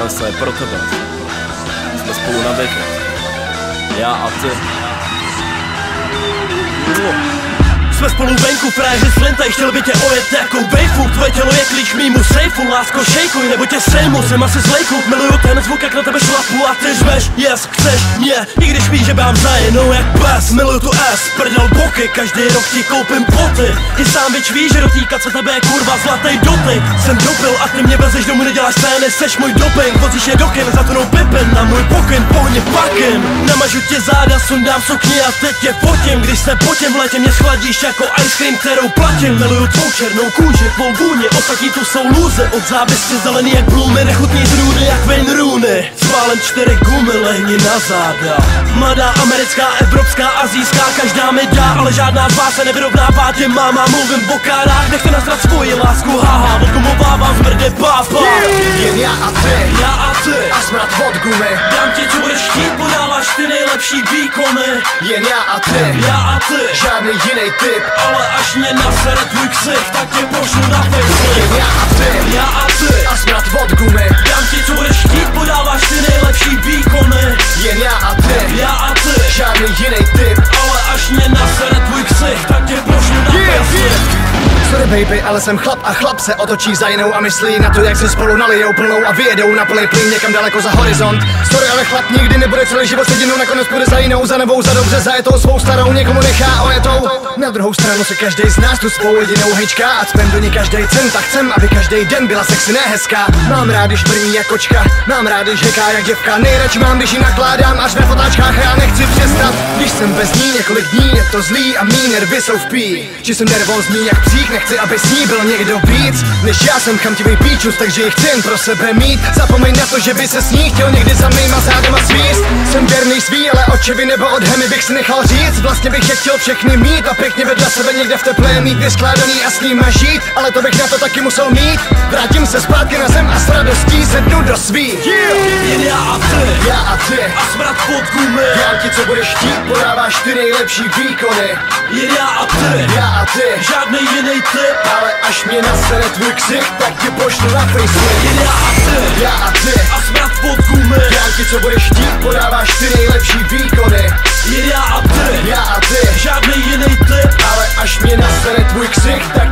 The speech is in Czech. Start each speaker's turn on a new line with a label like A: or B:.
A: Tohle je pro tebe. Jsme spolu na věky. Já a ty.
B: Jsme spolu venku, fréři slintaj, chtěl by tě ojet jako wavefuk. Tvoje tělo je klíč mýmu sejfu, lásko šejkuj, nebo tě sejmu, jsem asi zlej kluk. Miluju ten zvuk, jak na tebe šlapu a ty řveš, yes, chceš mě, i když víš, že mám zajenou jak pes. Miluju tu S, prdel boky, každý rok ti koupím boty. I sám věč víš, že dotýkat se tebe je kurva zlatý dotyk. Jsem dopil a ty mě vezeš domů, neděláš scény, seš můj doping. Vozíš je do kin, zatunou pipin, na můj pokyn, pohně pakin. Namažu tě záda, sundám sukni a teď tě fotím. Když se potím v létě, mě schladíš jako ice cream, kterou platím. Miluju tvou černou kůži, tvou vůni, ostatní tu jsou lůzy. Od závisty zelený jak blumy, nechutný zrůdy jak Wayne Rooney. Sválem 4 gumy, lehni na záda. Mladá, americká, evropská, azijská, každá mi dá, ale žádná z vás se nevyrovnává těm máma. Mluvím o kárách, nechci nasrat svoji lásku, haha, odgumovávám zmrde pápa.
C: Jen já a ty,
B: a
C: smrad od gumy.
B: dám ti, co budeš chtít, podáváš ty nejlepší výkony.
C: Jen já a ty,
B: žádný
C: jiný typ.
B: ale až mě nasere tvůj ksich, tak tě pošlu na Facebook.
C: Jen já a ty,
B: a
C: smrad od gumy.
B: dám ti, co budeš chtít, podáváš ty nejlepší výkony.
C: Jen já a ty, žádný jiný typ.
B: ale až mě nasere tvůj ksich, tak tě pošlu na Facebook.
C: Sorry baby, ale jsem chlap a chlap se otočí za jinou a myslí na to, jak se spolu nalijou plnou a vyjedou na plný plyn někam daleko za horizont. Sorry, ale chlap nikdy nebude celý život sedinou, nakonec bude za jinou, za novou, za dobře zajetou, svou starou někomu nechá ojetou. Na druhou stranu se každý z nás tu svou jedinou hejčká a cpem do ní každý cent a chcem, aby každý den byla sexy, ne hezká. Mám rád, když brní jak kočka, mám rád, když heká jak děvka, nejradši mám, když ji nakládám až ve fotáčkách a já nechci přestat. Když jsem bez ní několik dní, je to zlý a mý nervy jsou v pí. Či jsem nervózní jak psík, nechci, aby s ní byl někdo víc než já, jsem chamtivý píčus, takže ji chci jen pro sebe mít. Zapomeň na to, že by se s ní chtěl někdy za mýma zádama svíst. Jsem věrný svý, ale od čevy nebo od hemy bych si nechal říct. Vlastně bych je chtěl všechny mít a pěkně vedle sebe někde v teplé mít vyskládaný a s nima žít, ale to bych na to taky musel mít. Vrátím se zpátky na zem a s radostí sednu do svý.
B: Jen já a ty, a smrad pod gumy.
C: Dám ti, co budeš chtít, podáváš ty nejlepší výkony.
B: Jen já a ty,
C: žádný
B: jiný typ,
C: ale až mě nasere tvůj ksich, tak tě pošlu na Facebook.
B: jen já a ty,
C: a
B: smrad pod gumy.
C: dám ti, co budeš chtít, podáváš ty nejlepší výkony.
B: Jen já a ty,
C: Já a ty,
B: žádný jiný typ,
C: ale až mě nasere tvůj ksich, tak